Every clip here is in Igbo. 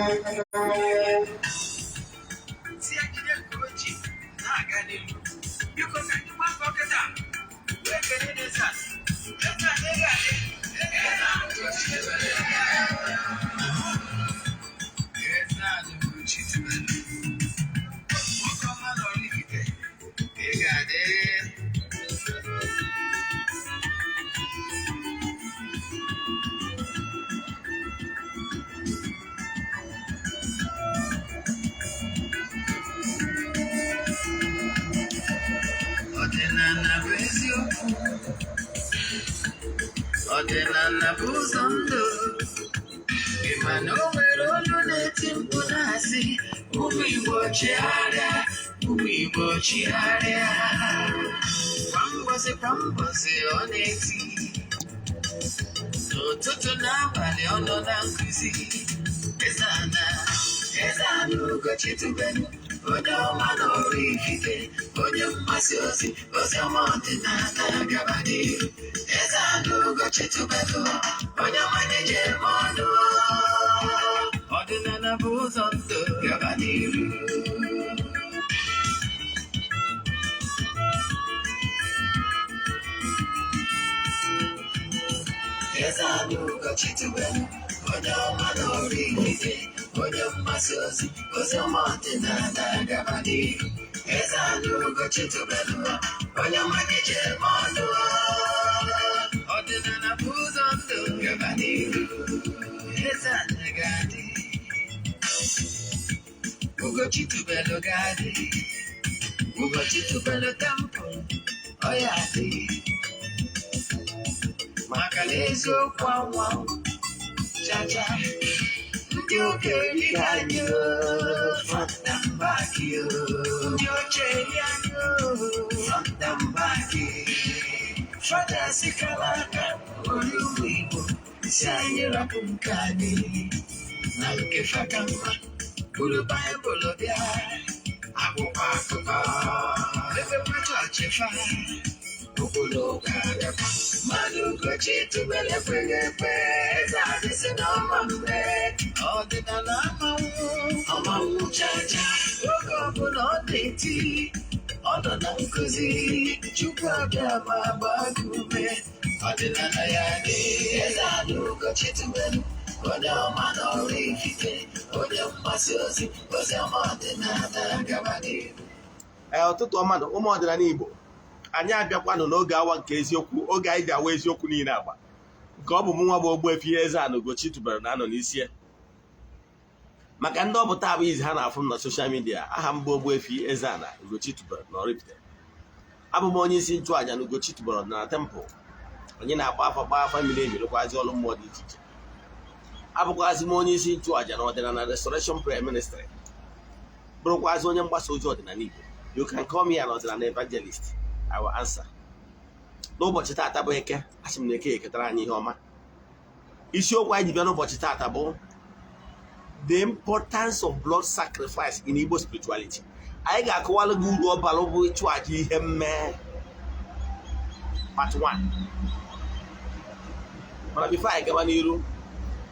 See, I didn't go cheap. Now I got it. Because I do my pocket up. Where can it is us? That's not it. It's not the Ugochi tubelu. Come on, oraifite. You got it. Ọdịnala bụ ụzọ ndụ ịma na o nwere olu na-eti mkpu na-asị ụmụ Igbo chigharịa ụmụ Igbo chigharịa kwa mbọsị ọ na-eti n'ụtụtụ n'abalị ọ nọ na nkụzi Eze-Ana Ugochi tubelu onye ọma na oraifite onye mgbasa ozi ọma ọdịnala gaba n'ihu Eze-Ana Ugochi tubelu onye ọma na-eje ọnụ ọdịnala bụ ụzọ ndụ gaba n'ihu Eze-Ana Ugochi tubelu onye ọma na oraifite onye mgbasa ozi ọma ọdịnala gaba n'ihu Eze-Ana Ugochi tubelu onye ọma na-eje ọnụ ọdịnala bụ ụzọ ndụ gaba n'ihu Eze-Ana ga-adị Ugochi tubelu ga-adị Ugochi tubelu temple ọ ya adị maka na eziokwu anwa chacha ndị okenye anyị front and back ndị ochie anyị front and back fathers kara aka onye ụmụ Igbo si anyị rapụ nke anyị na nke faka mma bụrụ Baịbụl bịa akwụkwọ akụkọ ebe chọọchị fa obodo ụka agakwa mmadụ Ugochi tubelu ekweghị ekwe Eze-Ana si n'ọma mgbe ọdịnala ọmanwụ chacha oge ọbụla ọ na-eti ọ nọ na nkụzi Chukwu abịa ma gbaa gị ume ọdịnala ya dị Eze-Ana Ugochi tubelu onye ọma na oraifite onye mgbasa ozi ọma ọdịnala gaba n'ihu ụtụtụ ọma na ụmụ ọdịnala Igbo anyị abịakwanụ n'oge awa nke eziokwu oge anyị ji awa eziokwu niile agba nke ọ bụ m nwa bụ Ogbuefi Eze-Ana Ugochi tubelu na-anọ n'isi maka ndị ọ bụ taa bụ izi ha na-afụ m na soshal midia aha m bụ Ogbuefi Eze-Ana Ugochi tubelu na oraifite abụ m onye isi nchụàjà na Ugochi tubelu na tempụl onye na-agba afa mmiri emirikwazi ọrụ mmụọ dị iche iche abụkwazị m onye isi nchụàjà na ọdịnala restoration prayer ministry bụrụkwazị onye mgbasa ozi ọdịnala Igbo you can call me an ọdịnala evangelist I will answer n'ụbọchị taata bụ eke asị m na eke eketara anyị ihe ọma isiokwu anyị ji bịa n'ụbọchị taata bụ the importance of blood sacrifice in Igbo spirituality anyị ga-akọwalụ gị uru ọ bara bụ ịchụ aja ihe mmee part 1 mana before anyị gaba n'iru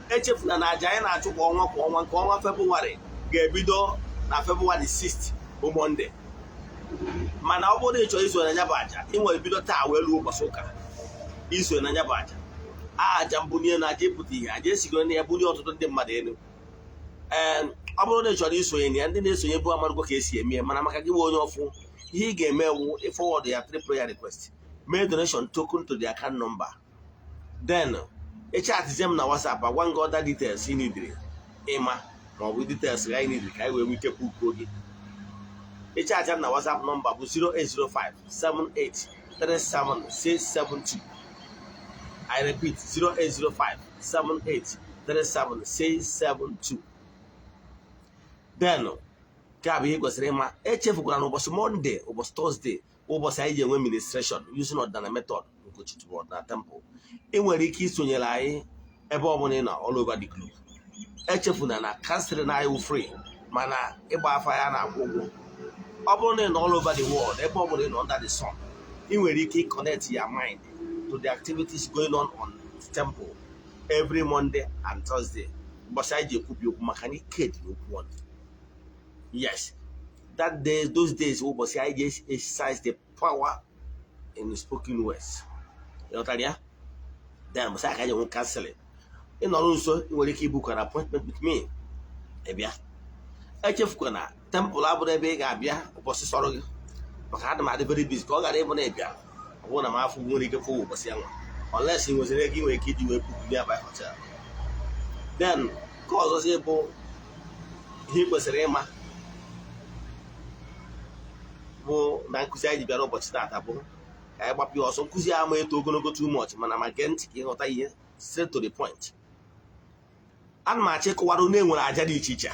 echefuna na aja anyị na-achụ kwa ọnwa nke ọnwa Febụwarị ga-ebido na Febụwarị 6th bụ Mọnde mana ọ bụrụ na ị chọrọ iso na nya bụ aja ị nwere bido taa wee ruo ụbọchị ụka iso na nya bụ aja aja mbunye na aja ịpụta ihe aja esigoro na ya bunye ọtụtụ ndị mmadụ elu ọ bụrụ na ị chọrọ isonye na ya ndị na-esonye bụ amarụgo ka esi eme mana maka gị bụ onye ọfụ ihe ị ga-eme wu ịfọwọd ya 3 prayer request mee donation token to the account number then ịchatizie m na WhatsApp agwa ngị ọda details ị nidiri ịma maọbụ details ga anyị nidiri ka anyị wee nwee ike kwuo gị ịchaja m na WhatsApp nọmba bụ 08057837672 I repeat 08057837672 then nke a bụ ihe kwesịrị ịma echefukwara na ụbọchị Mọnde ụbọchị Tọzdee ụbọchị anyị ji enwe ministration using ọdịnala method Ugochi tubelu na temple ị nwere ike isonyere anyị ebe ọbụla ị nọ all over the globe echefuna na kansịl na anyị wụ free mana ịgba afa ya na-akwụ ụgwọ ọ bụrụ na ị nọ all over the world ebe ọbụla ị nọ under the sun ị nwere ike connect your mind to the activities going on the temple every Monday and Thursday Beside you, makani kid, one. Yes, that day, those days, I just exercise the power in the spoken words. You know what I mean? Then, I can't cancel it. In also, you will keep book an appointment with me. Ebia, Echefkona, temple abode abia, was sorry. But I had very busy. Call that even Ebia. I want a mouth for one for unless he was making a kid you were put nearby hotel. Then, cause us able, he was a rema. More than could say the but start up. I want you also because I am to go too much, man. I'm against you know, straight to the point. And my check what name when I jadi teacher.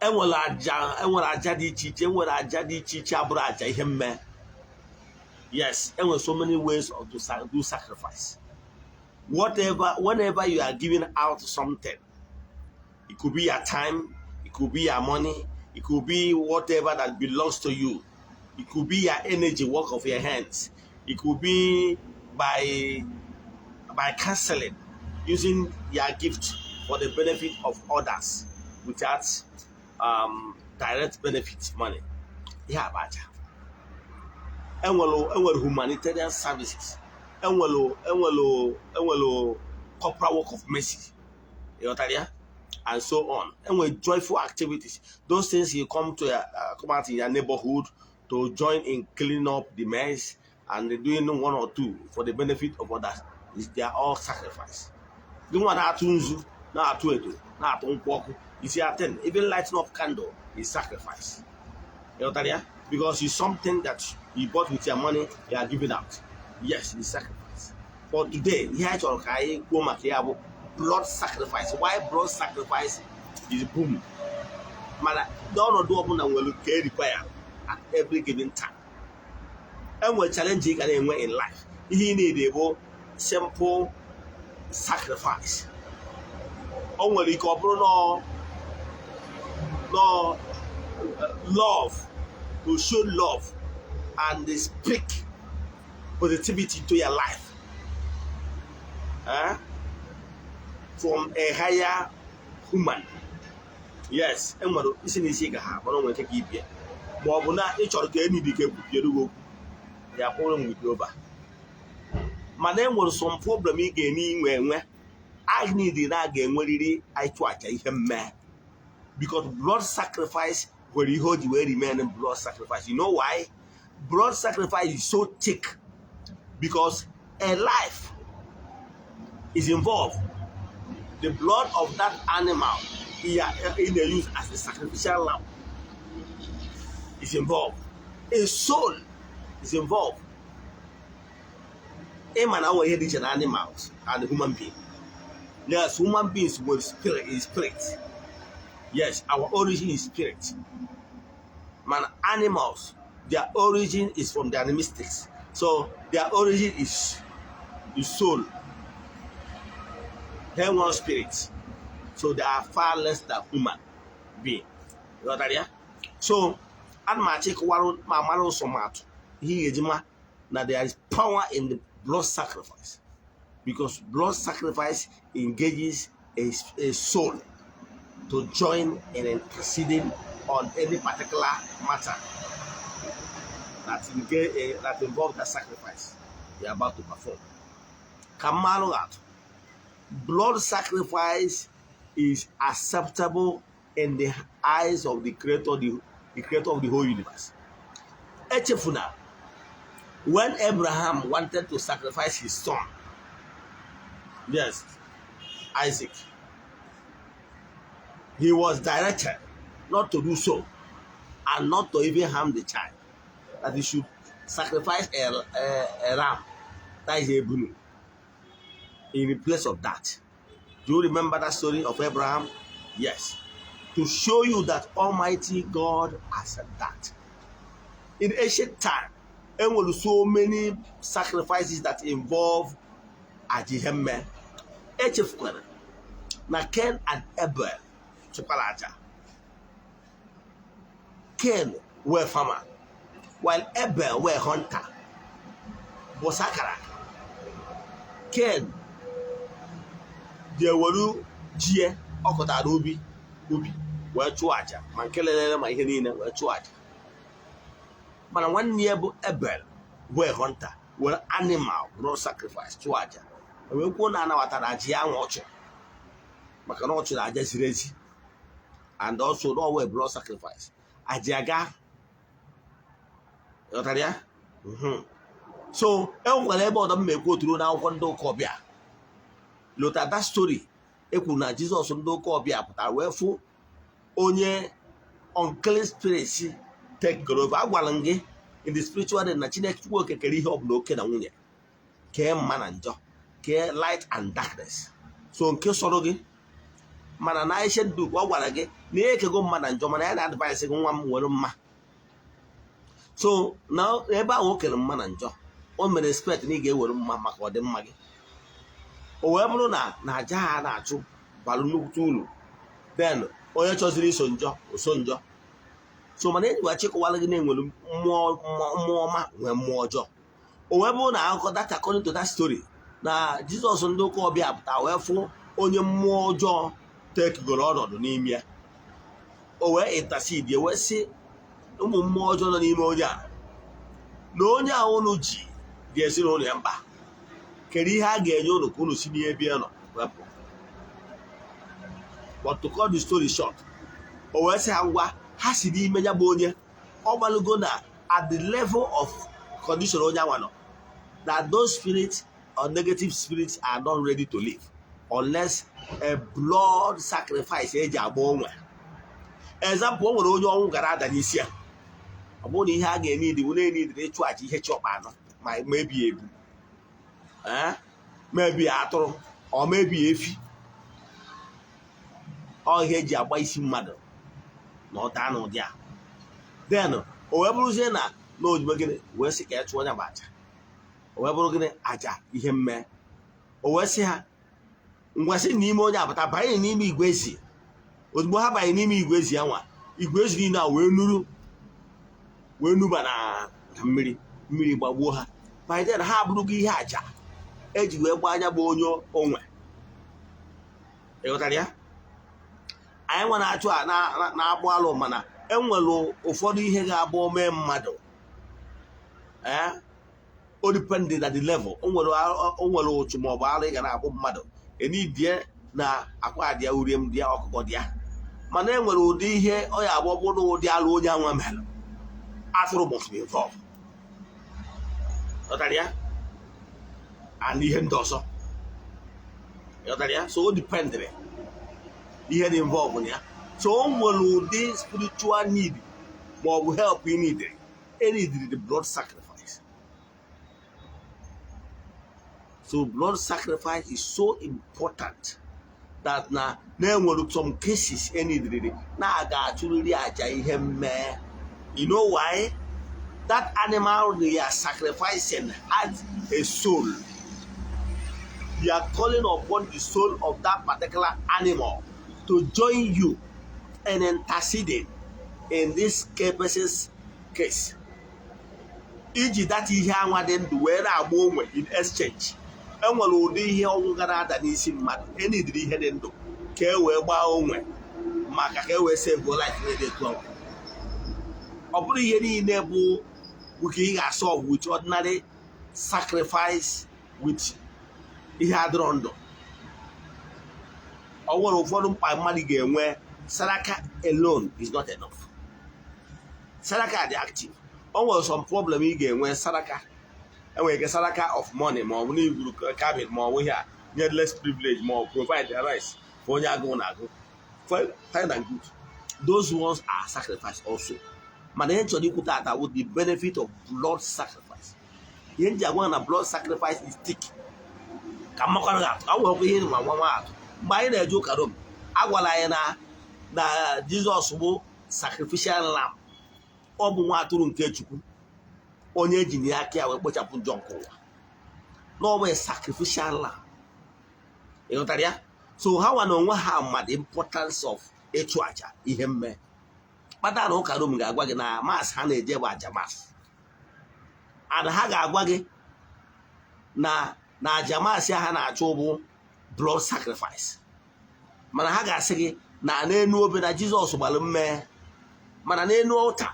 And when I jadi teacher, when I jadi teacher, braja him man. Yes, and with so many ways of to do sacrifice. Whenever you are giving out something, it could be your time, it could be your money, it could be whatever that belongs to you. It could be your energy, work of your hands. It could be by canceling, using your gift for the benefit of others without direct benefit money. Yeah, but enwelo humanitarian services, enwelo corporal work of mercy, you know, and so on. And with joyful activities, those things you come out in your neighborhood to join in cleaning up the mess and doing one or two for the benefit of others. They are all sacrifice. You want to tunzu, not to edo, not to unquote. You see, even lighting up candle is sacrifice. You know, because it's something that you bought with your money, you are giving out. Yes, it's sacrifice. But today, blood sacrifice. Why blood sacrifice is boom? Man, don't do open and will require at every given time. And we're challenging in life. He need a simple sacrifice. Only no love, to show love and speak positivity to your life. From a higher human. Yes, and what is in the but don't take it here. But not each other any became they are problem with over. My name was some problem again when I need the again when I try to him man. Because blood sacrifice when you hold you remain in blood sacrifice. You know why? Blood sacrifice is so thick because a life is involved. The blood of that animal in the use as a sacrificial lamb is involved. A soul is involved. A man our head is an animal and a human being. Yes, human beings with spirit is spirit. Yes, our origin is spirit. Man, animals, their origin is from the animistics. So their origin is soul. They want spirit. So they are far less than human being. You know that? So, and my check warrant my man also matter. He is now there is power in the blood sacrifice. Because blood sacrifice engages a soul to join in interceding on any particular matter that involves the sacrifice they are about to perform. Kamaluat. Blood sacrifice is acceptable in the eyes of the creator, the creator of the whole universe. Echefuna, when Abraham wanted to sacrifice his son, yes, Isaac, he was directed not to do so and not to even harm the child, that he should sacrifice a ram, that is a bunu, in the place of that. Do you remember that story of Abraham? Yes. To show you that Almighty God has said that. In ancient time, there were so many sacrifices that involve Ajihemme, Echefkwana, na Cain and Abel, Chipalaja. Cain were farmer, while Abel were hunter. Bosakara. Cain ji ewere jie ọkọtara ubi wee chụọ aja ma nke lelere ma ihe niile wee chụọ aja. Mana nwanne ya bụ Ebel bụ hunter were animal blood sacrifice chụọ aja wee kwuo na anabatara aja ya nwa ọ chụrụ maka na ọ chụrụ aja ziri ezi and also no way blood sacrifice aja ga ghọtara ya. So enwekwara ebe ọdọ m ekwu oturu n'akwụkwọ ndị ụka ọbịa lota that story ekwuru na Jizọs ndị ụka ọbịa pụtara wee fụ onye unclean spirit take over. Agwara m gị in the spiritual realm na Chineke Chukwu Okike kere ihe ọbụla oke na nwunye, kee mma na njọ, kee light and darkness. So nke sọrọ gị mana na Ancient Book ọ gwara gị na ihe ekego mma na njọ, mana ya na-advise gị nwa m were mma. So na ebe ahụ o kere mma na njọ, o mere expect na ị ga-ewere mma maka ọdịmma gị. O wee bụrụ na aja ha na-achụ bara nnukwu uru, then onye chọziri iso njọ oso njọ. So mana enyi wa chịkọwara gị na-enwere mmụọ ọma nwee mmụọ ọjọọ. O wee bụrụ na akụkọ that according to that story na Jizọs ndị ụka ọbịa pụta wee fụ onye mmụọ ọjọọ tekigoro ọnọdụ n'ime ya. O wee intercede wee sị ụmụ mmụọ ọjọọ nọ n'ime onye a na onye a unu ji ga-esi n'ụlọ ya mkpa, kedu ihe a ga-enye unu ka unu si n'ihe bịa nọ wepụ. But to cut the story short, o wee sị ha ngwa ha si n'ime ya bụ onye ọ gbalụgo na at the level of condition onye anwa nọ, that those spirits or negative spirits are not ready to live unless a blood sacrifice eji agba onwe. Example, o nwere onye ọnwụ gara ada n'isi ya, ọ bụrụ na ihe a ga-eme idiwu na-enidiri ịchụ aja ihe chọkpa anọ ma mebie ebu, mebie atụrụ ọ mebie efi, ọ ihe eji agba isi mmadụ na ọda n'ụdị a. Then o wee bụrụzie na ojibe gịnị wee sị ka e chụọ onye bụ aja, o wee bụrụ gịnị aja ihe mme. O wee sị ha ngwa sị n'ime onye abata banye n'ime igwe ezi. Ozugbo ha banye n'ime igwe ezi ya nwa, igwe ezi niile a wee nuba na mmiri gbagbuo ha. By then ha abụrụgo ihe aja eji wee gba anya bụ onye onwe. Ịghọtara ya? Anyị nwe na-achụ a na-agbụ alụ, mana enwere ụfọdụ ihe ga-abụ mee mmadụ. O depended at the level. O nwere otu ma ọ bụ arụ ị ga na-agbụ mmadụ enidie na akwa dị ya, urie m dị ya, ọkụkọ dị ya. Mana enwere ụdị ihe ọ ya abụọ bụrụ ụdị alụ onye anwa mere, atụrụ must be involved. Ịghọtara ya? And ihe ndị ọzọ. Ịghọtara ya? So o dependere ihe dị involved ya. So o nwere ụdị spiritual need ma ọ bụ help ị needed, enidiri the blood sacrifice. So blood sacrifice is so important that na enwere some cases enidiri na aga achụrịrị aja ihe mmee. You know why? That animal they are sacrificing has a soul. You are calling upon the soul of that particular animal to join you and interceding in this person's case. Iji that ihe anwa dị ndụ wee na-agba onwe in exchange. Enwere ụdị ihe ọnwụ gara ada n'isi mmadụ, enidiri ihe dị ndụ ka e wee gbaa onwe maka ka e wee save life dị etu ahụ. Ọ bụrụ ihe niile bụ ka ị ga-solve with ordinary sacrifice with ihe adịrọ ndụ. O nwere ụfọdụ mkpa mmadụ ga-enwe. Saraka alone is not enough. Saraka dị active. O nwere some problem ị ga-enwe saraka. Enwere ike saraka of money ma ọ bụ n'igwuru cabin ma ọ bụ ihe a nye less privilege ma ọ provide the rice for onye agụụ na-agụ. Fine and good. Those ones are sacrifice also. Mana ihe chọrọ ikwu tata with the benefit of blood sacrifice. Ihe nji agwa na blood sacrifice is thick. Ka mmakwara ga-atụ. A nwere ihe nwa nwa atụ. Mgbe anyị na-eje ụka Rom, agwala anyị na Jizọs bụ sacrificial lamb. Ọ bụ nwa atụrụ nke Chukwu, onye eji na aka ya wee kpochapụ njọ nke ụwa. Na ọ bụ sacrificial lamb. Ịghọtara ya? So ha nwa na onwe ha ma the importance of ịchụ aja ihe mme. Kpatara na ụka Rom ga-agwa gị na mass ha na-eje bụ aja mass. And ha ga-agwa gị na aja mass ha na-achụ bụ blood sacrifice. Mana ha ga-asị gị na n'enu obe na Jizọs gbara mmehie, mana n'enu ụta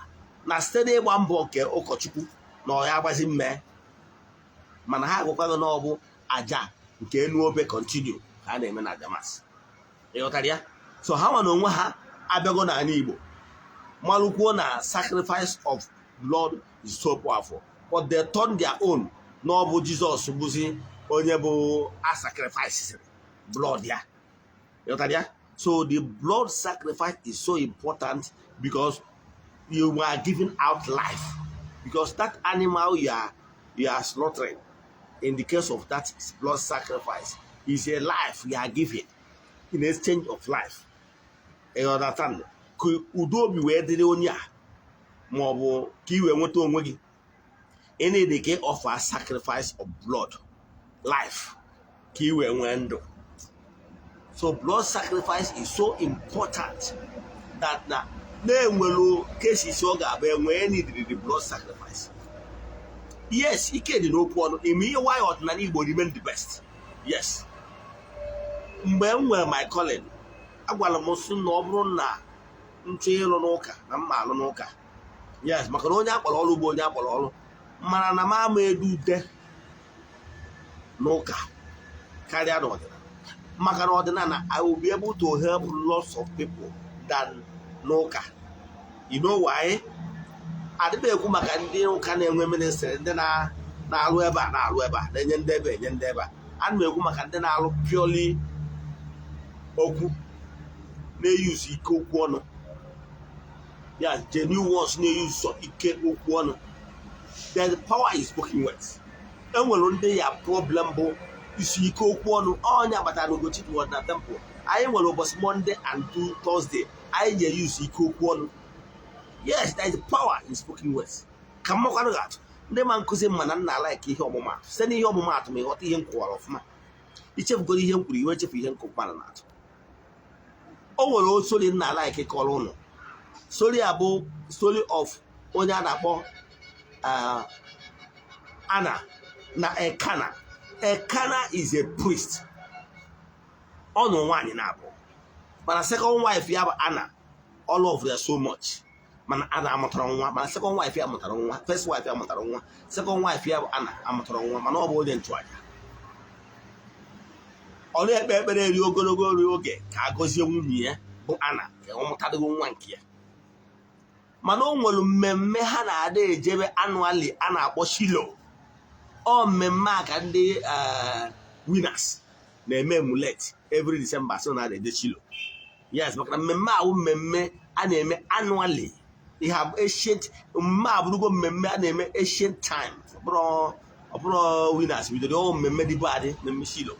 na site n'ịgba mbọ nke ụkọchukwu na ọ ya agbazi mmehie, mana ha agwụkwaghị na ọ bụ aja nke enu obe continue ka a na-eme na Damas. Ịghọtara ya? So ha nwa na onwe ha abịago n'ala Igbo malụkwuo na sacrifice of blood is so powerful, but they turn their own na ọ bụ Jizọs bụzi onye bụ a sacrifice blood ya. Ịghọtara ya? So the blood sacrifice is so important because you are giving out life, because that animal you are slaughtering, in the case of that blood sacrifice, is a life you are giving in exchange of life. You understand? Ka udo obi wee dịrị onye a ma ọ bụ ka i wee nweta onwe gị, ị need to offer sacrifice of blood, life, ka i wee nwee ndụ. So blood sacrifice is so important that na enwelu cases ọ ga-abụ enwe need the blood sacrifice. Yes, ike dị n'okwu ọnụ. Ime ihe why ọdịnala Igbo remain the best. Yes. Mgbe m nwere my calling, agwara m sị na ọ bụrụ na nchọ ịlụ n'ụka na mma alụ n'ụka. Yes, maka na onye akpọrọ ọrụ bụ onye akpọrọ ọrụ. Mana na m ama edu ude n'ụka karịa n'ọdịnala. Maka na ọdịnala, I will be able to help lots of people than n'ụka. You know why? Adịbe ekwu maka ndị ụka na-enwe ministry, ndị na-alụ ebe a na-alụ ebe a, na-enye ndị ebe enye ndị ebe a. Ana m ekwu maka ndị na-alụ purely okwu, na-eyuzu ike okwu ọnụ. Ya genuine ones na-eyuzu ike okwu ọnụ. The power is spoken words. Enwere ndị ya problem bụ isi ike okwu ọnụ. Onye agbata na Ugochi toward na temple. Anyị nwere ụbọchị Monday and Thursday. Anyị ga-eyuzu ike okwu ọnụ. Yes, there is power in spoken words. Ka mmakwanụ ga-atụ. Ndị ma nkụzi mana nna like ihe ọmụmaatụ. Site n'ihe ọmụmaatụ ma ịghọta ihe m kwuwara ọfụma. Ichefugoro ihe m kwuru, iwe echefu ihe nkụkwana na-atụ. O nwere story nna like kọrọ ụnụ. Story a bụ story of onye a na-akpọ Ana na Ekana. Ekana is a priest. Ọ nọ nwaanyị na-abụ. Mana second wife ya bụ Ana. All of them so much. Mana Ana amụtara nwa, mana second wife ya amụtara nwa, first wife ya amụtara nwa, second wife ya bụ Ana amụtara nwa, mana ọ bụ onye nchụaja. Ọ na-ekpe ekpere eri ogologo oge ka a gọzie nwunye ya bụ Ana ka ọ mụtadịgo nwa nke ya. Mana o nwere mmemme ha na-ada ejebe annually a na-akpọ Shilo. Ọ mmemme a ka ndị winners na-eme emulet every December, so na eje Shilo. Yes, maka na mmemme a bụ mmemme a na-eme annually. They have ancient mmemme a bụrụgo mmemme a na-eme ancient time. Ọ bụrụ winners bidoro mmemme dị badị mmemme Shilo.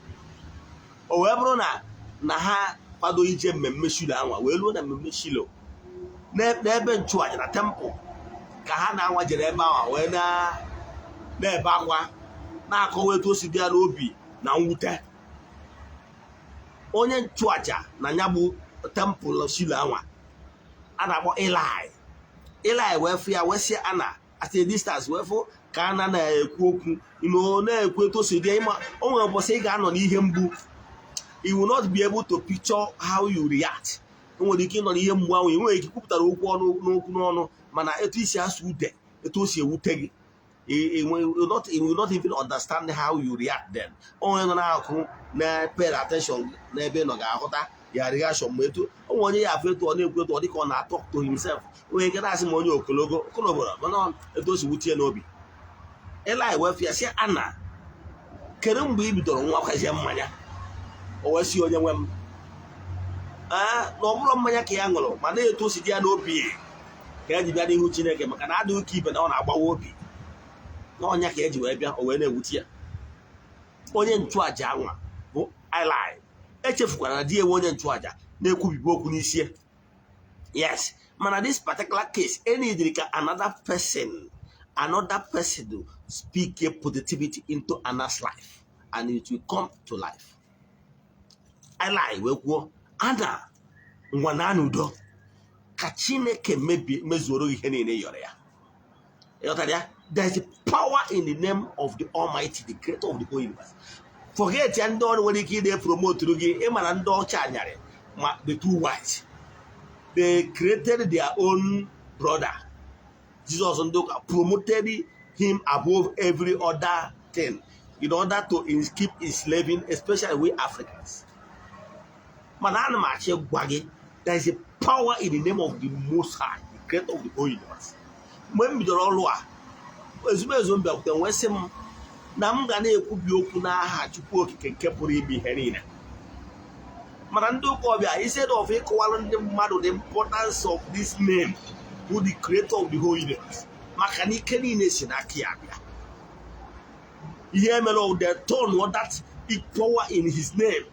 O wee bụrụ na ha kwado ije mmemme Shilo anwa wee luo na mmemme Shilo n'ebe nchụaja na temple ka ha na-anwa jere ebe ahụ wee na-ebe akwa na-akọwa etu o si dị ya n'obi na mwute. Onye nchụaja na ya bụ temple Shilo anwa a na-akpọ Eli wee fụ ya wee sị Ana at a distance wee fụ ka Ana na-ekwu okwu na-ekwu etu o si dị. O nwere ụbọchị ị ga-anọ n'ihe mgbu. You will not be able to picture how you react. Nwere ike ịnọ n'ihe mgbu ahụ, enweghị ike kwupụtara okwu n'okwu n'ọnụ, mana etu isi asụ ude, etu o si ewute gị, you will not even understand how you react then. Onye nọ na-akụ na-pay attention n'ebe nọ ga-ahụta ya reaction ma etu onwe onye ya afọ etu ọ na-ekwu etu ọ dịka ọ na-atọ to himself. Onye ike na-asị ma onye okoloboro mana etu o si wutie n'obi. Eli wee fịa sị Ana, kedu mgbe ị bidoro nwa kwazie mmanya? O wee si onye nwe m na ọ bụrụ mmanya ka ya ṅụrụ, ma na-etu o si dị ya n'obi ka eji bịa n'ihu Chineke, maka na adịghị ka ibe na ọ na-agbawa obi n'ọnya ka eji wee bịa, o wee na-ewute ya. Onye nchụaja anwa bụ Eli echefukwara na di ewe onye nchụaja na-ekwubibi okwu n'isi. Yes, mana this particular case enidiri ka another person to speak a positivity into Ana's life and it will come to life. Eli wee kwuo, Ana ngwa na n'udo ka Chineke mezuoro ihe niile yọrọ ya. There is power in the name of the Almighty, the creator of the whole universe. forget ya ndị ọrụ nwere ike ide promote gị ịmara ndị ọcha anyarị ma the two whites they created their own brother Jesus ndị ụka promoted him above every other thing in order to keep enslaving especially we Africans. Mana ana m achị gwa gị there is a power in the name of the Most High, the creator of the whole universe. Mgbe m bidoro ọrụ a ezumezu m bịakwute wee sị m na m ga na-ekwubi okwu n'aha Chukwu okike nke pụrụ ime ihe niile. Mana ndị ụka ọbịa instead of ịkọwalụ ndị mmadụ the importance of this name who the creator of the whole universe maka na ike niile si n'aka ya abịa. Ihe mere of the tone of that power in his name.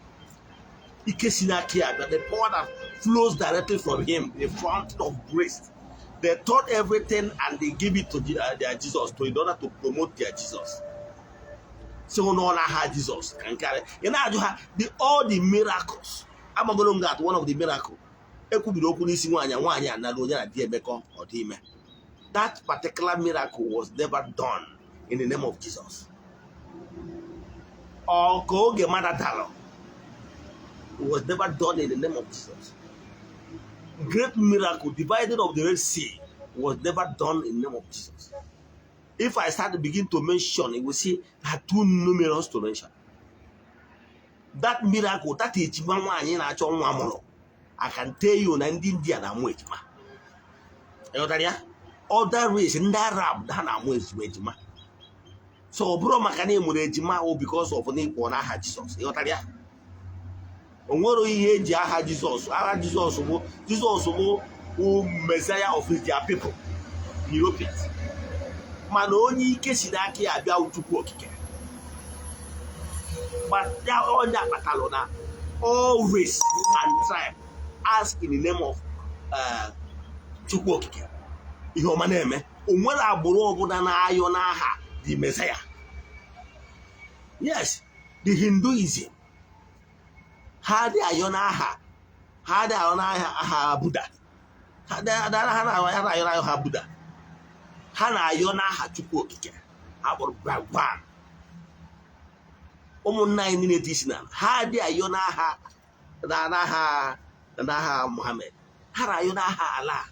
Ike si n'aka ya abịa, the power that flows directly from him, the fountain of grace. They taught everything and they give it to their Jesus in order to promote their Jesus. So no one had Jesus can carry. You know, all the miracles. I'm going to one of the miracles. That particular miracle was never done in the name of Jesus. Or was never done in the name of Jesus. Great miracle, dividing of the Red Sea, was never done in the name of Jesus. If I start to begin to mention, you will see are too numerous to mention. That miracle, that is I can tell you, and India, I'm waiting. Other race in that Arab, that I'm waiting. So, bro, Makane Murejima, because of an equal Jesus. Onwero ihe eji aha Jesus bụ Messiah of their people, Europeans. Mana onye ike si n'aka ya abịa Chukwu okike. But they are onye akpatalo na all race and tribe ask in the name of Chukwu okike. Ihe ọma na-eme. Onwere agbụrụ ọbụla na-ayọ n'aha the Messiah. Yes, the Hinduism. Ha dị ayọ n'aha Buddha. Ha na-ayọ ha Buddha. Ha na-ayọ n'aha Chukwu okike. Ha kpọrọ Bhagwan. Ụmụnna anyị niile dị isi na ha dị ayọ n'aha Muhammad. Ha na-ayọ n'aha Allah.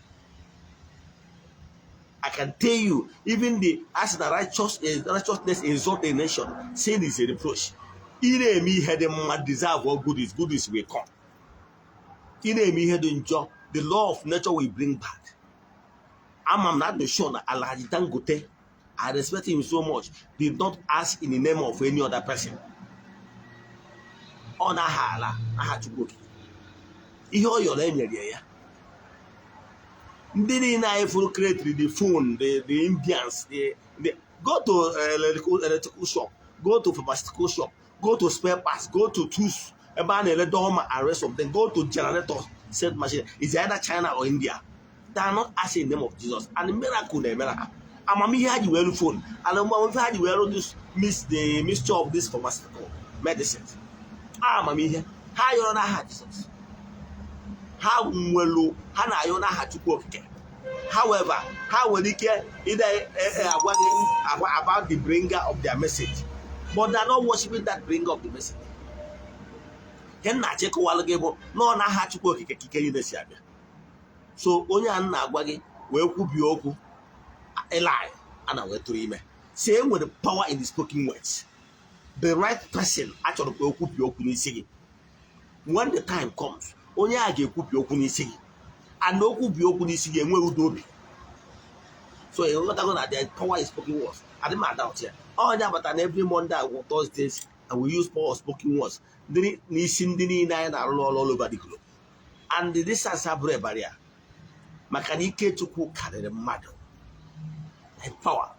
I can tell you, even as the righteousness exalt a nation, sin is a reproach. Inemi had a desire for goodies will come. Inemi had enjoy the law of nature will bring bad. I'm not sure that Allah Dangote, I respect him so much, did not ask in the name of any other person. Honor Allah, I had to go. You your name here. They create the phone, the Indians, go to electrical shop, go to pharmaceutical shop, go to spare parts, go to tools, and rest of them, go to generators, set machine. It's either China or India. They are not asking the name of Jesus. And the miracle, I'm here you wear phone, and I'm here you wear the mixture of this pharmaceutical medicines. I'm here. How you know Jesus? How well however, how will they care either about the bringer of their message? But they are not worshiping that bringer of the message. So, only an agwagi will be oku a lie and I will to him. Same with the power in the spoken words. The right person actually will cook your singing. When the time comes, only I get cook your singing. And no could be open this again. So you're not going to the power is spoken words. I didn't matter out here. Oh, yeah, but every Monday or Thursdays, and we use power of spoken words. Then all over the globe. And this is a barrier. Makanike to cook the mother. And power.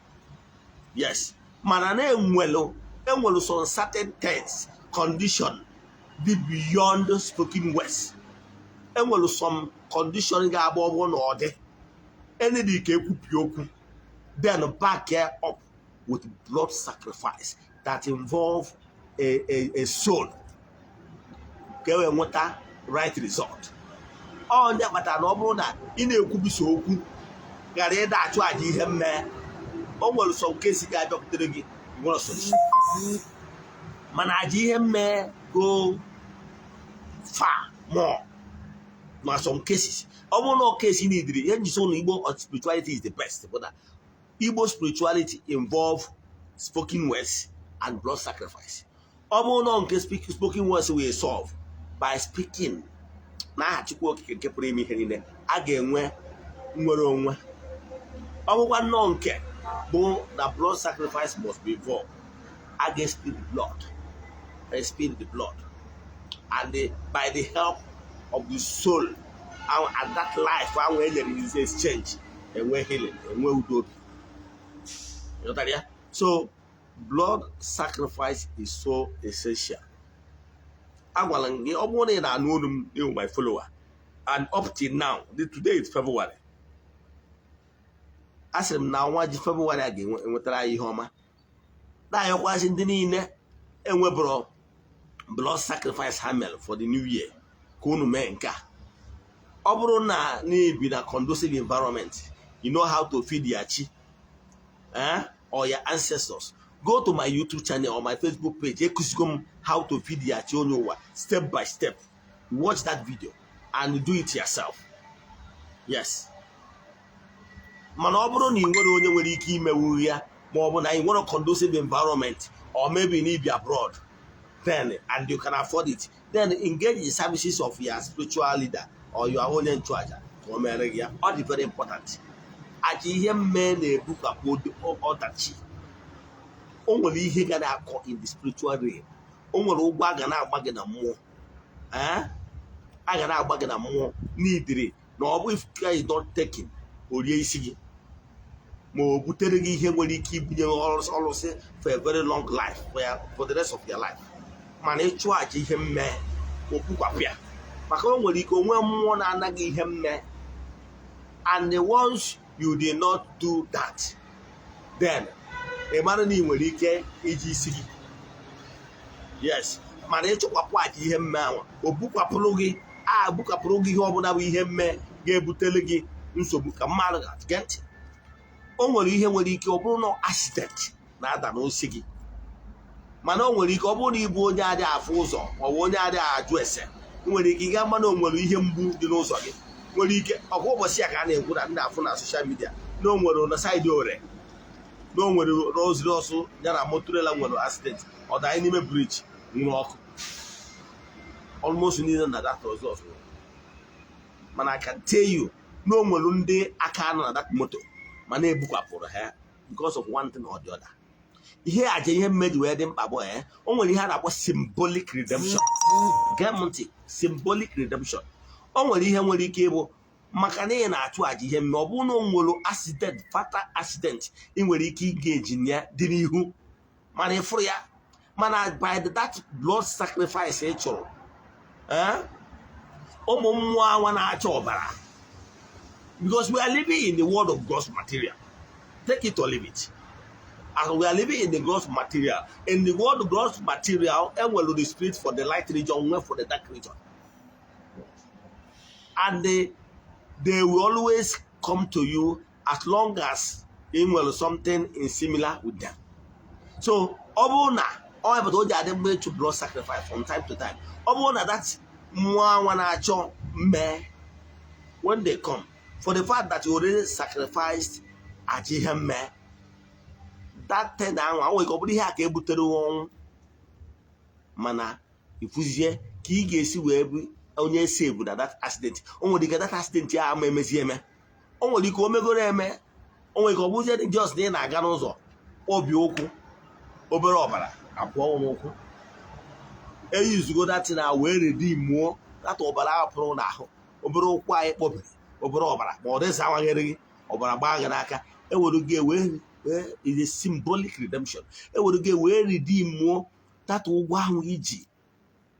Yes. Manane mwelo so certain things, condition, be beyond spoken words. And well, some conditioning above one order. Any decay, then back here up with blood sacrifice that involve a soul. Get what that right result. On that, but I know that in a could be so good. Got it that you are him there. Almost some cases got up to the mana aja ihe mme go far more na some cases. No case in Idri, Igbo spirituality is the best. But Igbo spirituality involve spoken words and blood sacrifice. No case spoken words we solve by speaking. Na Chukwu Okike pụrụ ime ihe niile a ga-enwe nwere onwe. No nke bụ na blood sacrifice must be involved against the blood. Spill the blood. And by the help of the soul and that life when there is exchange and we're healing and we're good. You know that, yeah? So blood sacrifice is so essential. I'm my follower, and up till now, today is February. I said now what is February again and try home. Now you're watching the nine and we brought blood sacrifice hammer for the new year. Kunu menka. Obrona need be a conducive environment. You know how to feed your chi, or your ancestors. Go to my YouTube channel or my Facebook page. How to feed your chi step by step. Watch that video and do it yourself. Yes. Man, obrona you only when you keep me more than you want a conducive environment, or maybe you need to be abroad. Then and you can afford it, then engage in services of your spiritual leader or your own in charge. All the very important. As you men a book about all that chi. Only he can in the spiritual realm. Only Bagana Bagana more. I got Bagana more needed. No, if care is not taken, or ye see. More Buterigi him when he keep all say for a very long life, for the rest of your life. Man, charge him me opukapia. Makon will go one anagi him me. And the ones you did not do that, then a man will get AGC. Yes, man, him man, Opukapologi, Bukapologi, Hobona, we him me, gave Butelegi, Unsobuka Malaga, get. Only him will he go no accident, neither no sigi. Mana nwere ike ọ bụrụ na ibu onye adị afụ ụzọ ma ọ bụ onye adị ajụ ese nwere ike ịga mana nwere ihe mgbu dị n'ụzọ gị nwere ike ọkwa ụbọchị ya ka a na-ekwu na ndị afụ na social media na o nwere na side ore na o nwere roziri ọsụ ya na motorela nwere accident ọ danye n'ime bridge nwere ọkụ almost niile na that result. Mana I can tell you na o nwere ndị aka anọ na that motor mana ebukwapụrụ ha because of one thing or the other. Here I just made wedding babo only had about symbolic redemption. Gamonti, symbolic redemption. Only him when he cable Macane na to him Mobuno Molo accident, fatal accident in where he gauge in ya didn't you money for ya man by that blood sacrifice actual because we are living in the world of God's material. Take it or leave it. And we are living in the God's material. In the world of God's material, and will the spirit for the light region, well for the dark region. And they will always come to you as long as in well something in similar with them. So, Obona, all but all the way to blood sacrifice from time to time. Obona, that's more me when they come. For the fact that you already sacrificed Ajihem me. That 10 hours, I will be here able to do mana ifuzie ki ga-esi wee onye save that accident. Onwe diga that accident ya ama emezi eme. Onwe dika omegoro eme. Onwe ka obuzie just dey na aga n'ụzọ. Obi okwu obere ọbara abụọ n'okwu. Eyuzugo that na wee redeem that ọbara apụrụ n'ahụ. Obere okwu anyị kpọbere. Obere ọbara ma ọ dịza awanyere gị ọbara gbaa gị n'aka. Ewere gị wee is a symbolic redemption. E would get where redeem more that one iji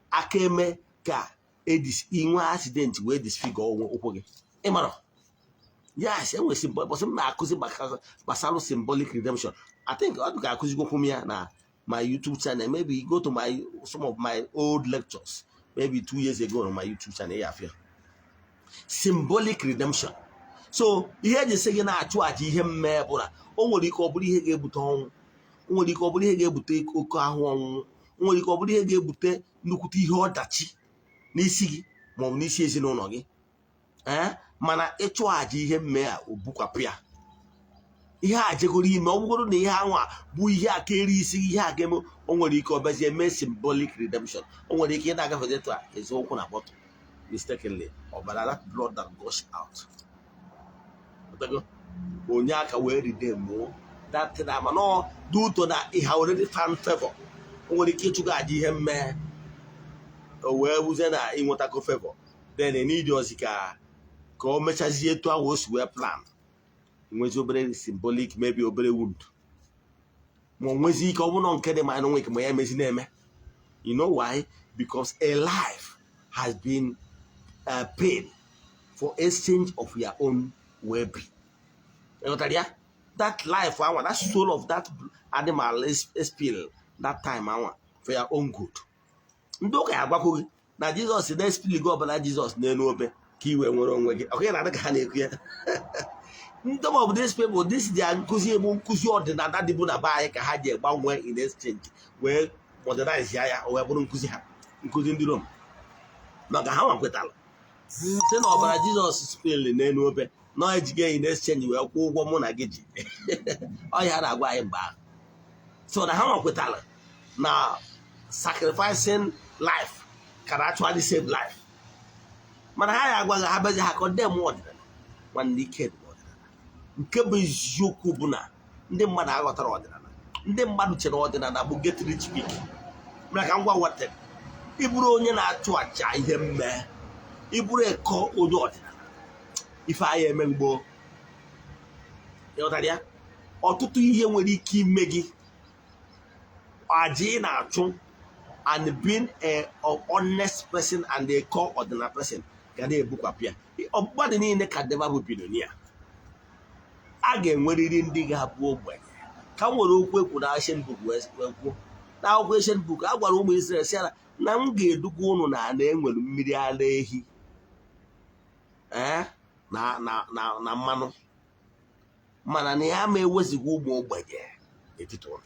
akeme ka edis in one accident where this figure open. Emano. Yes, it was symbolic, but some na accusing basalo symbolic redemption. I think I can go from here now. My YouTube channel, maybe go to my some of my old lectures, maybe 2 years ago on my YouTube channel. Yeah, symbolic redemption. So here they say na atu aji him me bora. O nwere ike ọ bụrụ ihe ga-ebute ọnwụ. O nwere ike ọ bụrụ ihe ga-ebute oke ahụ ọnwụ. nwere ike ọ bụrụ ihe ga-ebute nnukwute ihe ọdachi n'isi gị ma ọ bụ n'isi ezinụlọ gị mana ịchụ àjà ihe mme a obukwapụ ya ihe a jegoro ime ọ bụgoro na ihe anwa bụ ihe aka eri isi ihe a ga-eme o nwere ike ọbazie mee symbolic redemption o nwere ike ị na-agafe etu a eze ụkwụ na bọtụ mistakenly ọbara that blood that gush out onye aka wee redeem that thing ama no due to na he already found favor o nwere ike ịchụgo àjà ihe mme o wee wuzie na ịnwetako favor then need ozi ka o mechazie etu ahụ o si wee plan nwezi obere symbolic maybe obere wound ma nwezi ike ọ bụrụ nke dị ma nwe ike ma ya emezi na-eme you know why because a life has been paid for exchange of your own well-being. That life, that soul of that animal is spilled that time for your own good. Ndoka ya gwakwo na Jesus na spill go ọbụla Jesus na-enu obe ka iwe nwere onwe gị okay na adịka ha na-ekwu ya some of these people this their nkụzi egbu nkụzi ọdịnala dịbụ na be anyị ka ha ji gbanwee in exchange wee modernize ya o wee bụrụ nkụzi ha nkụzi ndị Rome maka ha nwakwetara si na ọbara Jesus spill na-enu obe na ejige in exchange wee kwụọ ụgwọ mụ na gị ji ọ ya na-agwa anyị mgbe ahụ so na ha nwakwetara na sacrificing life can actually save life. Mana ha ya agwa ha bezi ha condemn ọdịnala nwanne ike dị ọdịnala nke bụ eziokwu bụ na ndị mmadụ aghọtara ọdịnala ndị mmadụ chere ọdịnala bụ get rich quick maka ka ngwa wata ịbụrụ onye na-achụ aja ihe mme ịbụrụ eko onye ọdịnala ife anyị eme mgbo ịghọtara ya ọtụtụ ihe nwere ike ime gị aja ị na-achụ and being a honest person and a core ordinary person ga na-ebukwapụ ya ọbụgbadị niile ka deba bụ billionaire a ga-enwerịrị ndị ga-abụ ogbenye ka m nwere okwu ekwu na Ancient Book wee kwuo na akwụkwọ Ancient Book a gwara ụmụ Israel sị na m ga-eduga ụnụ na enwere mmiri ara ehi na mmanụ mana na ya ma ewezighị ụmụ ogbenye n'etiti ụnụ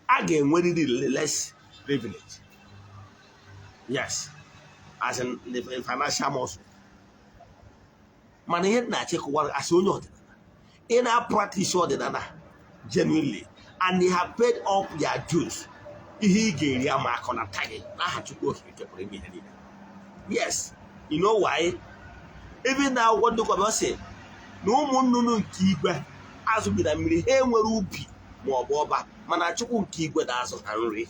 a ga-enwerịrị less privilege. Yes, as in the financial muscle. Mana ihe na-achịkwa asị onye ọdịnala ị na-practice ọdịnala genuinely and they have paid up their dues ihe ị ga-eri ama akọ na tagị n'aha Chukwu okike kepụrụ ime ihe niile. Yes, you know why? Even now what do you say? Na ụmụ nnụnụ nke igwe azụ bi na mmiri ha enwere ubi ma ọ bụ ọba mana Chukwu nke igwe na-azụ ha nri.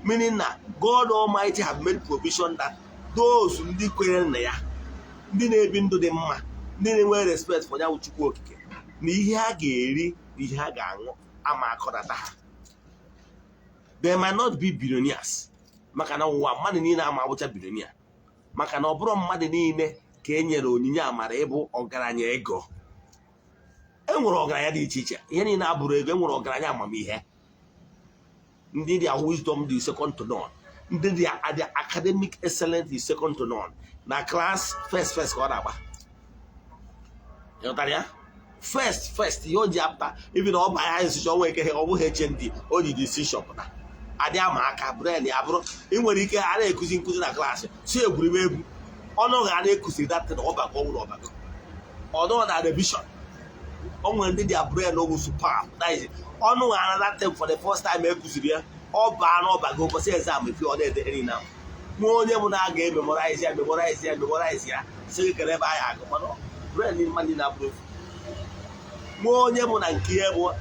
Meaning that God Almighty have made provision that those ndị kwere na ya ndị na-ebi ndụ dị mma ndị na-enwe respect for ya Chukwu okike na ihe ha ga-eri na ihe ha ga-aṅụ ama akọrọta ha. They might not be billionaires maka na ụwa mmadụ niile ama abụcha billionaire maka na ọ bụrụ mmadụ niile ka e nyere onyinye amara ịbụ ọgaranya ego. Enwere ọgaranya dị iche iche ihe niile abụrụ ego enwere ọgaranya amamihe ndị their wisdom dị second to none ndị their academic excellence is second to none na class first ka ọ na-agba ịghọtara ya first ihe o ji apụta even ọ baa ya nsụcha ọnwa eke ọ bụghị HND o ji decision pụta adị ama aka brain ya bụrụ ị nwere ike a na-ekuzi nkụzi na klaasị si egwuregwu ọnụ ga na-ekuziri datin ọbago ọbụla ọbago ọnụ na revision o nwere ndị dia brain owu super ọnụ ga na datin for the first time ekuziri ya ọ baa na ọbago ụbọchị exam efi ọ na-ede eri na nwa onye m na-aga memorize ya si gị kere ebe anyị agụ mana brain mmadụ na-abụrụ nwa onye m na nke ya bụ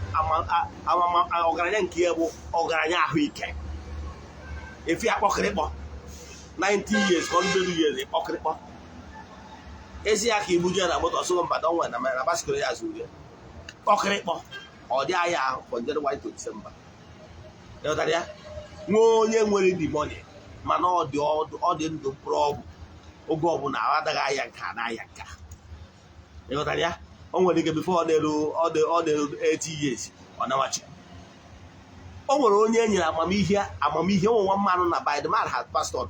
ọgaranya nke ya bụ ọgaranya ahụike efi akpọkịrịkpọ 90 years ka 100 years ịkpọkịrịkpọ ezi ya ka ibuje na moto ọsụgọ mbata ọnwa na basikoro ya zuru ya ọkịrịkpọ ọ dị ahịa ahụ from January to December ịghọtara ya nwa onye nwere the money mana ọ dị ndụ mkpụrụ ọgwụ oge ọbụla adaghị ahịa nka na ahịa nka ịghọtara ya o nwere ike before ọ na-eru 80 years ọ nawachi o nwere onye e nyere amamihe nwa mmanụ na by the man has passed on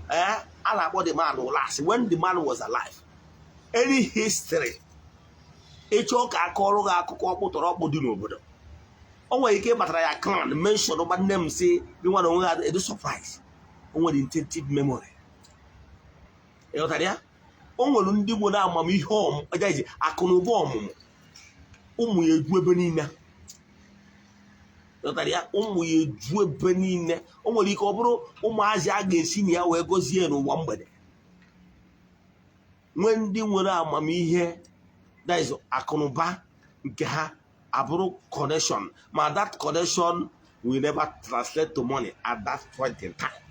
a na-akpọ the man last when the man was alive. Any history ịchọ ka akọrọ gị akụkọ ọkpụtọrọ ọkpụ dị n'obodo o nwere ike ịbatara ya clan mention ụba nne m si gị nwa na onwe ha edu surprise. O nwere intensive memory. Ịghọtara ya? O nwere ndị Igbo na-amamihe ọmụmụ akụ na ụba ọmụmụ ụmụ ya eju ebe niile. Ịghọtara ya? Ụmụ ya eju ebe niile. O nwere ike ọ bụrụ ụmụazị a ga-esi na ya wee gọzie n'ụwa mgbede. Nwee ndị nwere amamihe akụ na ụba nke ha abụrụ connection, ma that connection will never translate to money at that point in time.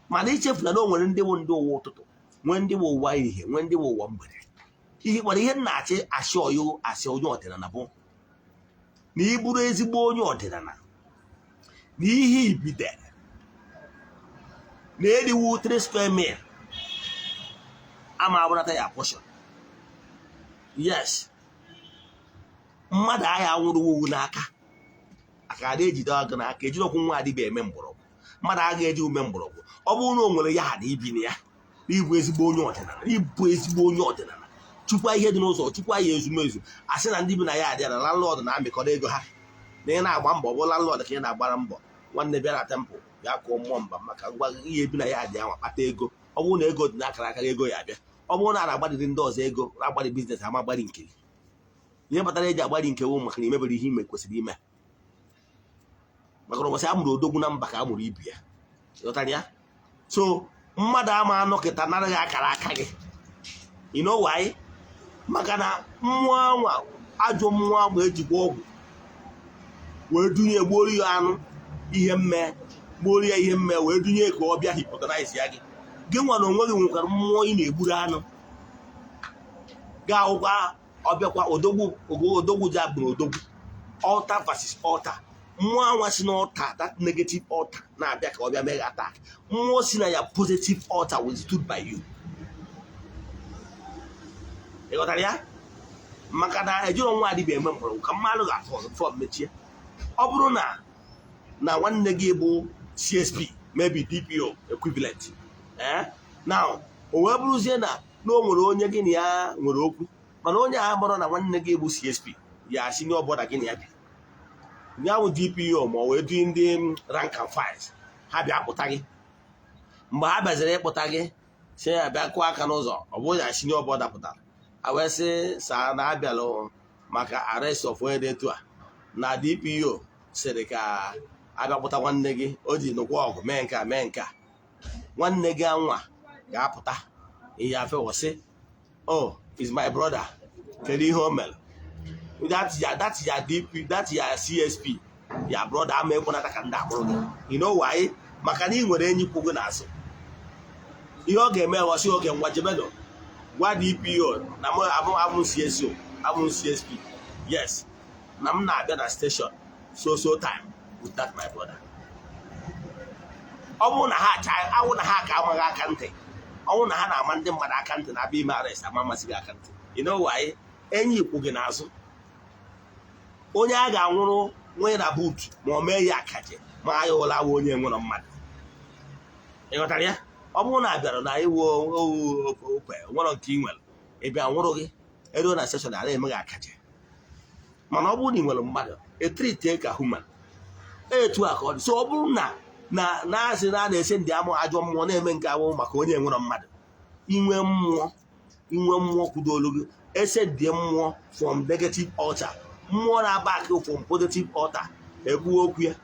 Mana ichefula na o nwere ndị bụ ndị ụwa ụtụtụ, nwee ndị bụ ụwa ihe, nwee ndị bụ ụwa mgbede. Ihe nwere ihe nna-achị asị onye ọdịnala bụ na ị bụrụ ezigbo onye ọdịnala na ihe ibidere na eriwu 3 square mil ama abụrata ya portion. Yes, mmadụ agha nwụrụ owu n'aka aka na-ejide ọgụ n'aka ejiri ọkwụ nwa adịbe eme mgbọrọgwụ. Mmadụ agha eji ume mgbọrọgwụ. Ọ bụrụ na o nwere ya na ibi na ya n'ịbụ ezigbo onye ọdịnala, n'ịbụ ezigbo onye ọdịnala, chukwa ihe dị n'ụzọ, chukwa ya ezumezu. Asị na ndị bi na ya adịa na landlord na-amịkọrọ ego ha na ị na-agba mbọ bụ landlord ka ị na-agbara mbọ. Nwanne bịa na temple ya kụọ mmụọ mba maka ngwa ihe bi na ya adịa nwa kpata ego. Ọ bụrụ na ego dị n'akara aka ego ya abịa. Ọ bụrụ na a na-agbadịrị ndị ọzọ ego na-agbadị biznes ama gbari nke gị. Ihe kpatara eji agbari nke wụ maka na imebere ihe ime kwesịrị ime. Maka na ụbọchị a mụrụ odogwu na mba ka a mụrụ ibi ya. Ịghọtara ya? So mmadụ ama anọkịta naraghị akara aka gị. You know why? Maka na mmụọ anwa ajọ mmụọ agba ejikwa ọgwụ wee dunye gbuoro ya anụ ihe mme, gbuoro ya ihe mme wee dunye ka ọ bịa hypnotize ya gị. Gị nwa na onwe gị nwekwara mmụọ ị na-egburu anụ ga-ahụkwa ọbịakwa odogwu ji agbụrụ odogwu. Altar versus altar. Mmụọ anwa si n'altar, that negative altar na-abịa ka ọ bịa mee attack. Mmụọ si na ya positive altar will stood by you. Ịghọtara ya? Maka na ejiro nwa adịbe eme mkpọrọ ka mmadụ ga-atụ ọzọ fọm mechie. Ọ bụrụ na nwanne gị bụ CSP, maybe DPO equivalent. Now o wee bụrụzie na o nwere onye gị na ya nwere okwu, mana onye ahụ bụrụ na nwanne gị bụ CSP ya asị na ọbọda gị na ya bi ya bụ DPO ma ọ wee du ndị rank and files ha bịa kpụta gị. Mgbe ha bịaziri ịkpụta gị si ya bịa kụọ aka n'ụzọ, ọ bụrụ ya senior ọbọda pụtara a wee sị saa na abịalụ maka arrest of onye dị etu a na DPO sịrị ka abịa kpụta nwanne gị, o ji nụkwa ọgụ mee nke a mee nke a. Nwanne gị anwa ga-apụta ihe afewọsị, oh is my brother, kedu ihe o mere? That's your DP, that's your CSP, your brother ama ekwenata ka ndị akpụrụ gị. You know why? Maka na ị nwere enyi kwụ gị n'azụ. Ihe ọ ga-eme wọsị oge ngwa jebedo gwa DPO na m abụ CSO, abụ CSP. Yes, na m na-abịa na station so time with that my brother. Ọ bụrụ na ha ka amaghị aka ntị, ọ bụrụ na ha na-ama ndị mmadụ aka ntị na-abịa ime arrest ama amasị gị aka ntị. You know why? Enyi kwụ gị n'azụ. Onye a ga-anwụrụ nwee na buutu ma ọ mee ya akaje ma ya ụla wụ onye nwụrụ mmadụ. Ịghọtara ya? Ọ bụrụ na abịara na iwu okwe nwere nke ị nwere, ị bịa nwụrụ gị eruo na seshọn a na-eme gị akaje. Mana ọ bụrụ na ị nwere mmadụ etrite ka human, etu a ka ọ dị. So ọ bụrụ na-asị na a na-ese ndị amụ ajọ mmụọ na-eme nke awụ maka onye nwere mmadụ, inwe mmụọ kwudolu gị ese dị mmụọ from negative altar, mmụọ na-aba akị from positive altar ekwu okwu ya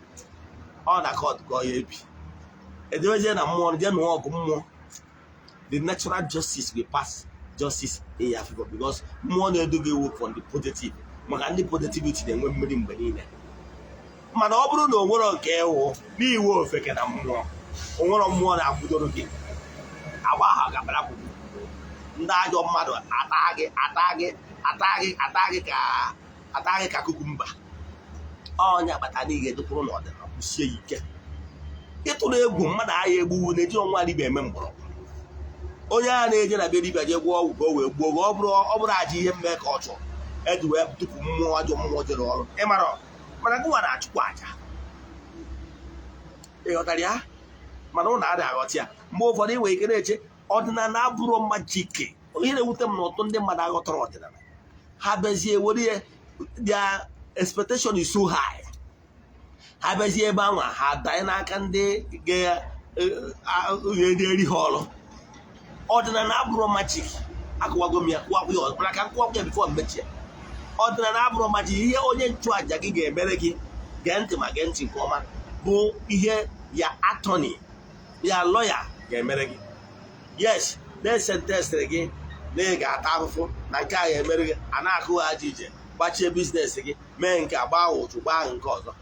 ọ na court ka ọ ya ebi edebezie na mmụọ je nụọ ọgụ mmụọ. The natural justice will pass justice in your favor because mmụọ na-edu gị ewu from the positive, maka ndị positivity na-enwe mmiri mgbe niile. Mana ọ bụrụ na o nwere nke ewu n'iwu ofeke na mmụọ, o nwere mmụọ na-akwụdoro gị agba aha gabara ndị ajọ mmadụ ata gị ka kukumba. Ọnya kpata na ị ga-edopụrụ n'ọdịnala kwụsie ike. Ịtụrụ egwu mmadụ agha egbuwu na-eji ọnwa adịbe eme mgbọrọgwụ. Onye a na-eje na be dibịa je gwụọ ọgwụ ka o wee gbuo gị, ọ bụrụ aja ihe mme ka ọ chọrọ eji wee tupu mmụọ ajọ mmụọ jere ọrụ. Ịmara mana gụwa na-achụkwa aja. Ịghọtara ya? Mana ụnụ adịghị aghọta ya. Mgbe ụfọdụ ị nwere ike na-eche ọdịnala abụrụ majike. Ihe na-ewute m na ọtụtụ ndị mmadụ aghọtara ọdịnala, ha bezie were ya, their expectation is so high. ha bịazie ebe ahụ ha danye n'aka ndị ga-eri ha ọrụ. Ọdịnala abụrụ magic. Akụwago m ya kụwakwa ya ọzọ mana ka nkụwakwa ya bifo mmechie. Ọdịnala abụrụ magic. Ihe onye nchụaja gị ga-emere gị, gee ntị ma gee ntị nke ọma, bụ ihe ya attorney ya lawyer ga-emere gị. Yes, na-esentensịrị gị na ị ga-ata ahụhụ na nke a ga-emere gị, a na-akụ aja ije gbachie biznes gị, mee nke agba ụtụ gbaa nke ọzọ.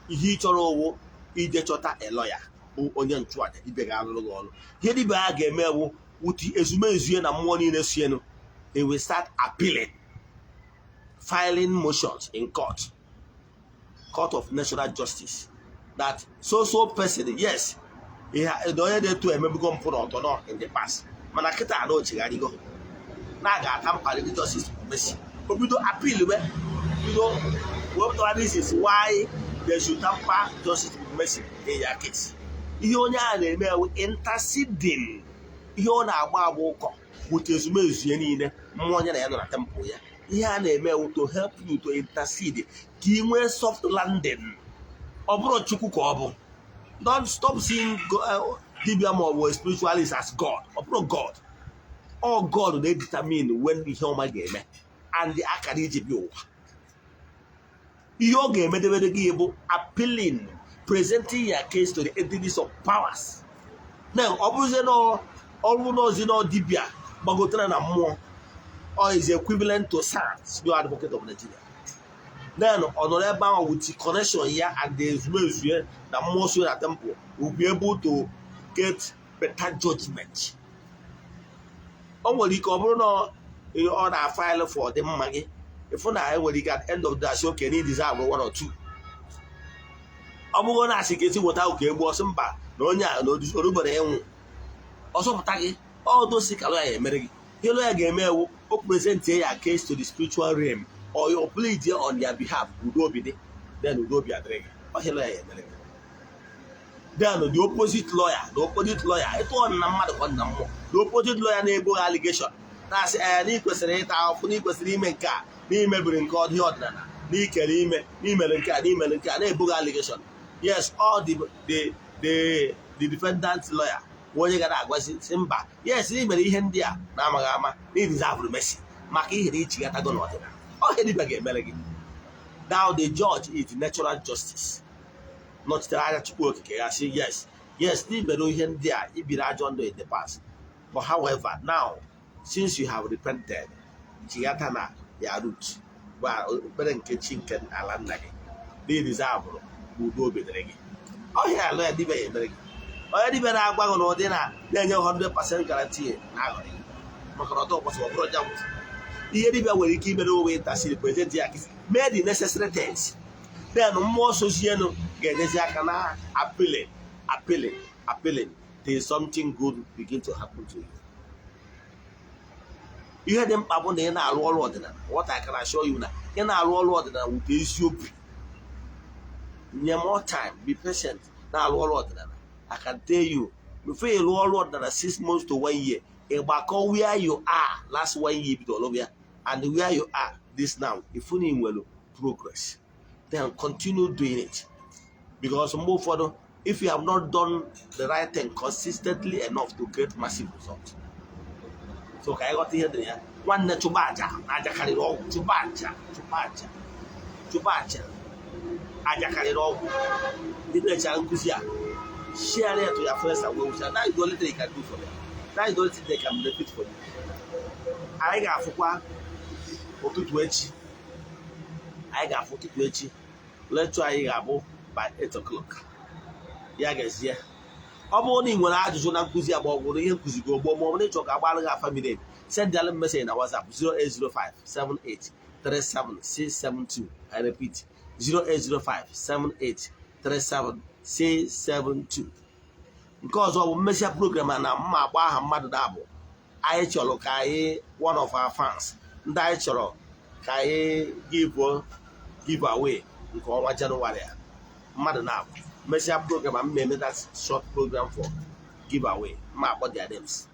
Ihe ị chọrọ owu ije chọta a lawyer bụ onye nchụaja ibe ga-alụrụ gị ọrụ. Ihe dibịa ha ga-eme ewu wuti ezumezu na mmụọ niile sienu. They will start appealing, filing motions in court of natural justice, that so person, yes, onye na-eto emebugo mpụ na ọtọ nọ in the past, mana kịta na ochigharịgo na ga-ata mkparịrị justice mercy. Obido appeal bido wepụtara this is why they should tamper justice mercy in your case. Ihe onye a na-eme ewu interceding. Ihe ọ na-agba agba ụkọ wute ezumezu ya niile mmụọ onye na ya nọ na temple ya. Ihe a na-eme ewu to help you to intercede ka ị nwee soft landing. Ọ bụrụ Chukwu ka ọ bụ. Don't stop seeing dibia ma ọ bụ spiritualist as God. Ọ bụrụ God. All God dey determine when ihe ọma ga-eme and the akara iji bi ụwa. Ihe ọ ga-emedebere gị bụ appealing, presenting your case to the entities of powers. Now, ọ bụrụzie na ọrụ n'ozi na dibia gbagotere na mmụọ, or is equivalent to SARS, your advocate of Nigeria. Then, on the ebe with connection here and the ezumezu na mmụọ so na temple will be able to get better judgment. O nwere ike ọ bụrụ na ọ na-file for the mma gị, ifu na enwere ike at end of the day okay need deserve 1 or 2. Ọ bụrụ na asị ga-esi weta ụka egbu ọsị mba na onye a na orubere enwu ọsọpụta gị, ọdosi ka lawyer emere gị. Ihe lawyer ga-eme ewu o present ya case to the spiritual realm or you plead on their behalf, udobi dị, then udobi adịrị gị. Ihe lawyer emere gị. Then the opposite lawyer ịtụ ọnụ na mmadụ ka ọ na mmụọ, the opposite lawyer na-ebo allegation na-asị na ị kwesịrị ịta ahụhụ, na ị kwesịrị ime nke a, na imebiri nke ọdị ọdịnala, na ikere ime, na imere nke a, na imere nke a, na-eboghị allegation. Yes, all the defendant lawyer onye gara agwazi si mba, yes, ị mere ihe ndị a na-amaghị ama, na deserve mercy maka ihe na ichighatago n'ọdịnala. Ọhịa dibịa ga-emere gị. Now the judge is natural justice. Nọchitere anya Chukwu okike ya sị yes, na imere ihe ndị a ibiri ajọ ndụ in the past. But however, now since you have repented, chighata na ya root gba okpere nke chi nke ala nna gị, na deserve udo obedere gị. Ọhịa alụ ya dibịa ya emere gị. Onye dibịa na-agwa gị na ụdị na-enye 100% guarantee na aghọrị maka na ọtọ ụbọchị ọ bụrụ ọja nwụrụ. Ihe dibịa nwere ike imere onwe ntasiri present ya kịsị mee the necessary things. Then mmụọ sozienu ga-enyezi aka na appealing till something good begin to happen to you. Ihe dị mkpa bụ na ị na-alụ ọrụ ọdịnala. What I can assure you na ị na-alụ ọrụ ọdịnala wute eziokwu. Nye more time, be patient. Na-alụ ọrụ ọdịnala. I can tell you, before you lụọ ọrụ ọdịnala 6 months to 1 year, ịgbakọ where you are last 1 year bidoro ya and where you are this now, if you need progress, then continue doing it. Because mgbe ụfọdụ, if you have not done the right thing consistently enough to get massive results. So ka anyị ghọta ihe dị ya, nwanne chụba aja aja karịrị ọgwụ, chụba aja aja karịrị ọgwụ. Ndị na-eche nkụzi a, share it to your friends and well wishes. That is the only thing you can do for them. That is the only thing they can benefit for you. Anyị ga-afụkwa ụtụtụ echi. Lecture anyị ga-abụ by 8 o'clock. Ya gazie. Ọ bụrụ na ị nwere ajụjụ na nkụzi agba ọ bụrụ ihe nkụzi gị ogbo ma ọ bụrụ ịchọ ka agbara gị afa miri, send them message na WhatsApp 08057837672. I repeat 08057837672. Nke ọzọ bụ mmesịa program na mma agba aha mmadụ na-abụ anyị chọrọ ka anyị one of our fans ndị anyị chọrọ ka anyị give away nke ọnwa Jenụwarị a mmadụ na-abụ mmesịa program mmemme that short program for giveaway mma akpọ their names.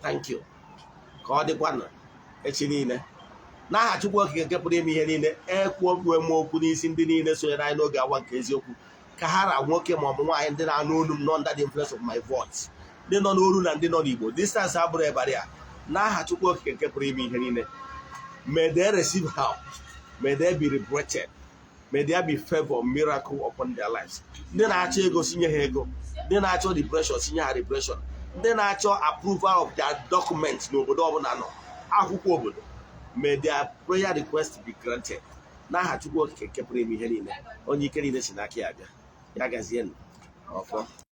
Thank you. Ka ọ dịkwanụ echi niile. n'aha Chukwu okike nke pụrụ ime ihe niile, ekwuokwe m okwu n'isi ndị niile sonyere anyị n'oge awa nke eziokwu, ka ha ra nwoke ma ọ bụ nwaanyị ndị na-anụ olu m nọ under the influence of my voice, ndị nọ n'olu na ndị nọ n'Igbo, distance abụrụ ebara ya. N'aha Chukwu okike nke pụrụ ime ihe niile, may they receive help, may they be liberated, may there be favor, miracle upon their lives. Ndị na-achọ ego sinye ha ego, ndị na-achọ depression sinye ha depression, ndị na-achọ approval of their documents n'obodo ọbụla nọ, akwụkwọ obodo, may their prayer request be granted. N'aha Chukwu okike nke pụrụ ime ihe niile, onye ike niile si n'aka ya abịa. Ya gazienụ ọfọ.